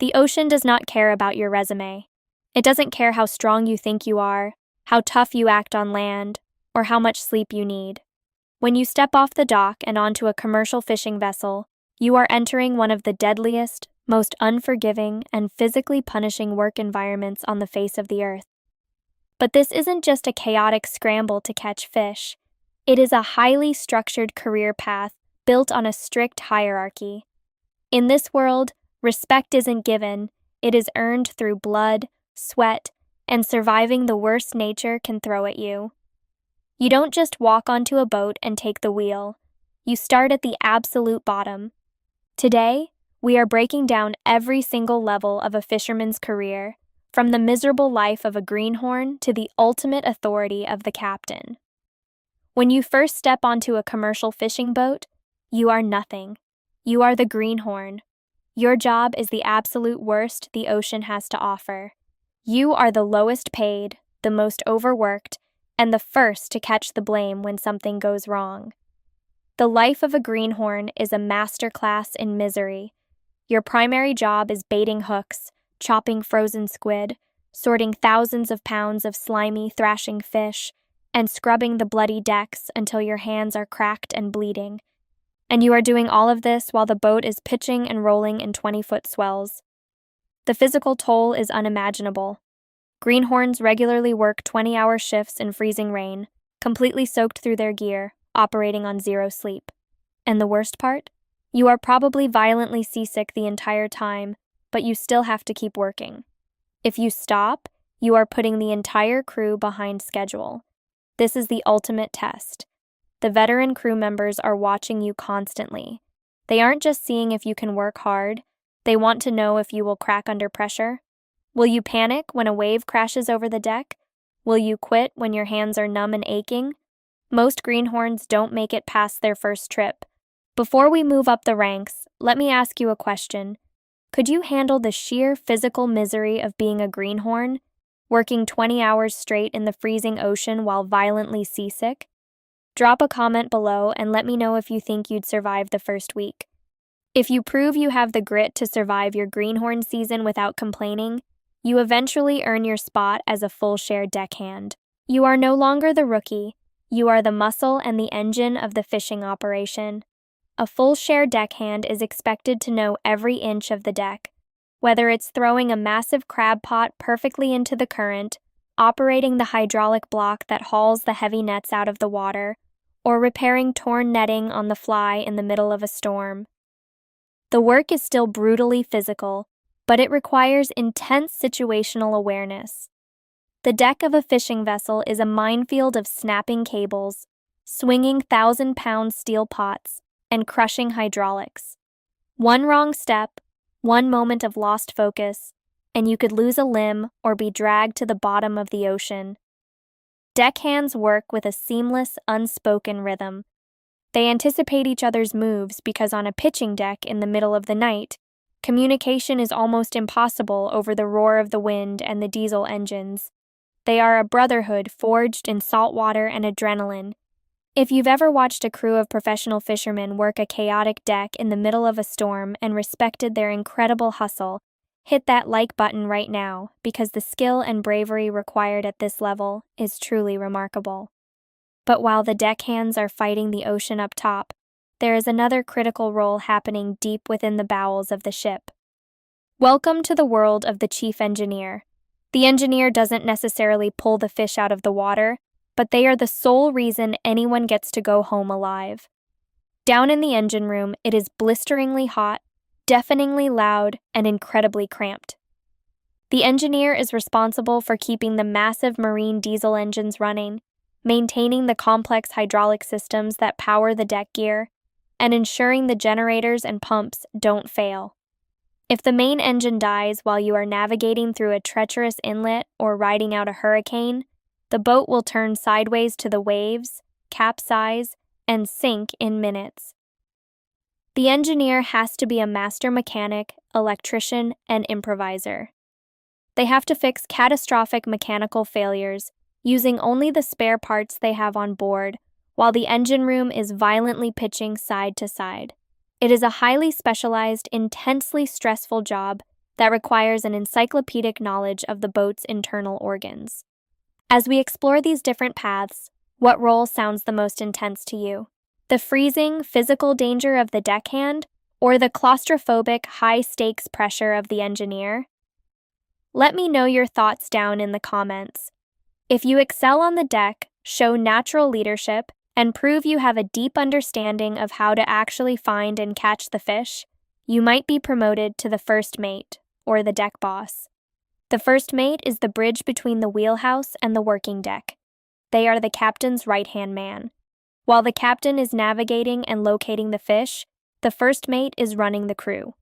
The ocean does not care about your resume. It doesn't care how strong you think you are, how tough you act on land, or how much sleep you need. When you step off the dock and onto a commercial fishing vessel, you are entering one of the deadliest, most unforgiving, and physically punishing work environments on the face of the earth. But this isn't just a chaotic scramble to catch fish. It is a highly structured career path built on a strict hierarchy. In this world, respect isn't given, it is earned through blood, sweat, and surviving the worst nature can throw at you. You don't just walk onto a boat and take the wheel. You start at the absolute bottom. Today, we are breaking down every single level of a fisherman's career, from the miserable life of a greenhorn to the ultimate authority of the captain. When you first step onto a commercial fishing boat, you are nothing. You are the greenhorn. Your job is the absolute worst the ocean has to offer. You are the lowest paid, the most overworked, and the first to catch the blame when something goes wrong. The life of a greenhorn is a masterclass in misery. Your primary job is baiting hooks, chopping frozen squid, sorting thousands of pounds of slimy, thrashing fish, and scrubbing the bloody decks until your hands are cracked and bleeding. And you are doing all of this while the boat is pitching and rolling in 20-foot swells. The physical toll is unimaginable. Greenhorns regularly work 20-hour shifts in freezing rain, completely soaked through their gear, operating on zero sleep. And the worst part? You are probably violently seasick the entire time, but you still have to keep working. If you stop, you are putting the entire crew behind schedule. This is the ultimate test. The veteran crew members are watching you constantly. They aren't just seeing if you can work hard, they want to know if you will crack under pressure. Will you panic when a wave crashes over the deck? Will you quit when your hands are numb and aching? Most greenhorns don't make it past their first trip. Before we move up the ranks, let me ask you a question. Could you handle the sheer physical misery of being a greenhorn, working 20 hours straight in the freezing ocean while violently seasick? Drop a comment below and let me know if you think you'd survive the first week. If you prove you have the grit to survive your greenhorn season without complaining, you eventually earn your spot as a Full-Share Deckhand. You are no longer the rookie, you are the muscle and the engine of the fishing operation. A Full-Share Deckhand is expected to know every inch of the deck, whether it's throwing a massive crab pot perfectly into the current, operating the hydraulic block that hauls the heavy nets out of the water, or repairing torn netting on the fly in the middle of a storm. The work is still brutally physical, but it requires intense situational awareness. The deck of a fishing vessel is a minefield of snapping cables, swinging 1,000-pound steel pots, and crushing hydraulics. One wrong step, one moment of lost focus, and you could lose a limb or be dragged to the bottom of the ocean. Deckhands work with a seamless, unspoken rhythm. They anticipate each other's moves because on a pitching deck in the middle of the night, communication is almost impossible over the roar of the wind and the diesel engines. They are a brotherhood forged in salt water and adrenaline. If you've ever watched a crew of professional fishermen work a chaotic deck in the middle of a storm and respected their incredible hustle, hit that like button right now because the skill and bravery required at this level is truly remarkable. But while the deckhands are fighting the ocean up top, there is another critical role happening deep within the bowels of the ship. Welcome to the world of the chief engineer. The engineer doesn't necessarily pull the fish out of the water, but they are the sole reason anyone gets to go home alive. Down in the engine room, it is blisteringly hot, deafeningly loud, and incredibly cramped. The engineer is responsible for keeping the massive marine diesel engines running, maintaining the complex hydraulic systems that power the deck gear, and ensuring the generators and pumps don't fail. If the main engine dies while you are navigating through a treacherous inlet or riding out a hurricane, the boat will turn sideways to the waves, capsize, and sink in minutes. The engineer has to be a master mechanic, electrician, and improviser. They have to fix catastrophic mechanical failures, using only the spare parts they have on board, while the engine room is violently pitching side to side. It is a highly specialized, intensely stressful job that requires an encyclopedic knowledge of the boat's internal organs. As we explore these different paths, what role sounds the most intense to you? The freezing, physical danger of the deckhand, or the claustrophobic, high-stakes pressure of the engineer? Let me know your thoughts down in the comments. If you excel on the deck, show natural leadership, and prove you have a deep understanding of how to actually find and catch the fish, you might be promoted to the first mate, or the deck boss. The first mate is the bridge between the wheelhouse and the working deck. They are the captain's right-hand man. While the captain is navigating and locating the fish, the first mate is running the crew.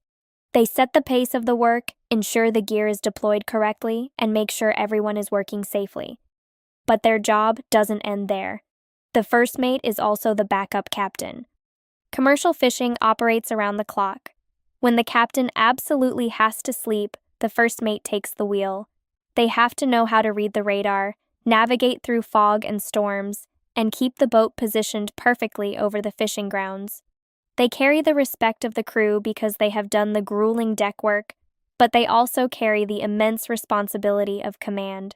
They set the pace of the work, ensure the gear is deployed correctly, and make sure everyone is working safely. But their job doesn't end there. The first mate is also the backup captain. Commercial fishing operates around the clock. When the captain absolutely has to sleep, the first mate takes the wheel. They have to know how to read the radar, navigate through fog and storms, and keep the boat positioned perfectly over the fishing grounds. They carry the respect of the crew because they have done the grueling deck work, but they also carry the immense responsibility of command.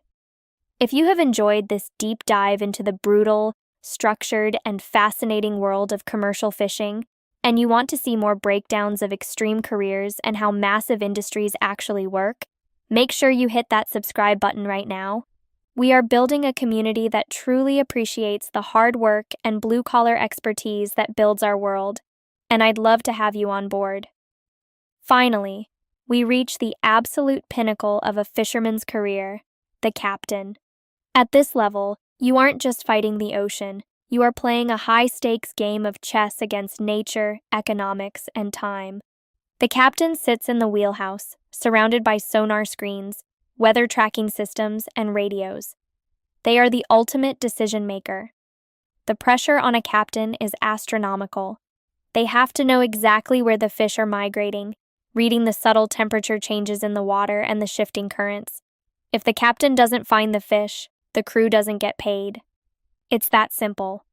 If you have enjoyed this deep dive into the brutal, structured, and fascinating world of commercial fishing, and you want to see more breakdowns of extreme careers and how massive industries actually work, make sure you hit that subscribe button right now. We are building a community that truly appreciates the hard work and blue-collar expertise that builds our world, and I'd love to have you on board. Finally, we reach the absolute pinnacle of a fisherman's career, the captain. At this level, you aren't just fighting the ocean, you are playing a high-stakes game of chess against nature, economics, and time. The captain sits in the wheelhouse, surrounded by sonar screens, weather tracking systems, and radios. They are the ultimate decision-maker. The pressure on a captain is astronomical. They have to know exactly where the fish are migrating, reading the subtle temperature changes in the water and the shifting currents. If the captain doesn't find the fish, the crew doesn't get paid. It's that simple.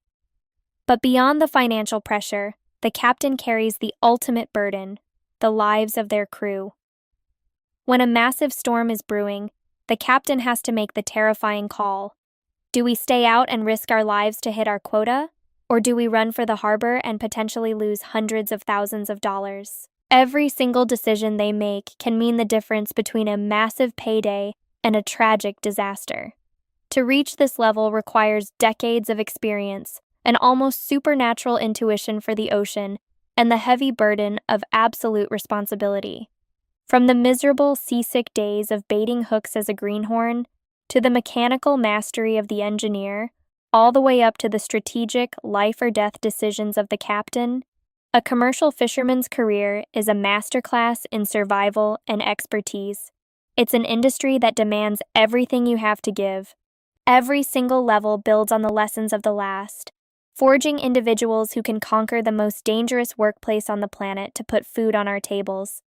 But beyond the financial pressure, the captain carries the ultimate burden, the lives of their crew. When a massive storm is brewing, the captain has to make the terrifying call. Do we stay out and risk our lives to hit our quota? Or do we run for the harbor and potentially lose hundreds of thousands of dollars? Every single decision they make can mean the difference between a massive payday and a tragic disaster. To reach this level requires decades of experience, an almost supernatural intuition for the ocean, and the heavy burden of absolute responsibility. From the miserable seasick days of baiting hooks as a greenhorn, to the mechanical mastery of the engineer, all the way up to the strategic life-or-death decisions of the captain, a commercial fisherman's career is a masterclass in survival and expertise. It's an industry that demands everything you have to give. Every single level builds on the lessons of the last, forging individuals who can conquer the most dangerous workplace on the planet to put food on our tables.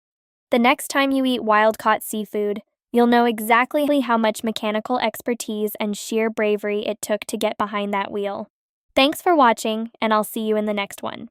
The next time you eat wild-caught seafood, you'll know exactly how much mechanical expertise and sheer bravery it took to get behind that wheel. Thanks for watching, and I'll see you in the next one.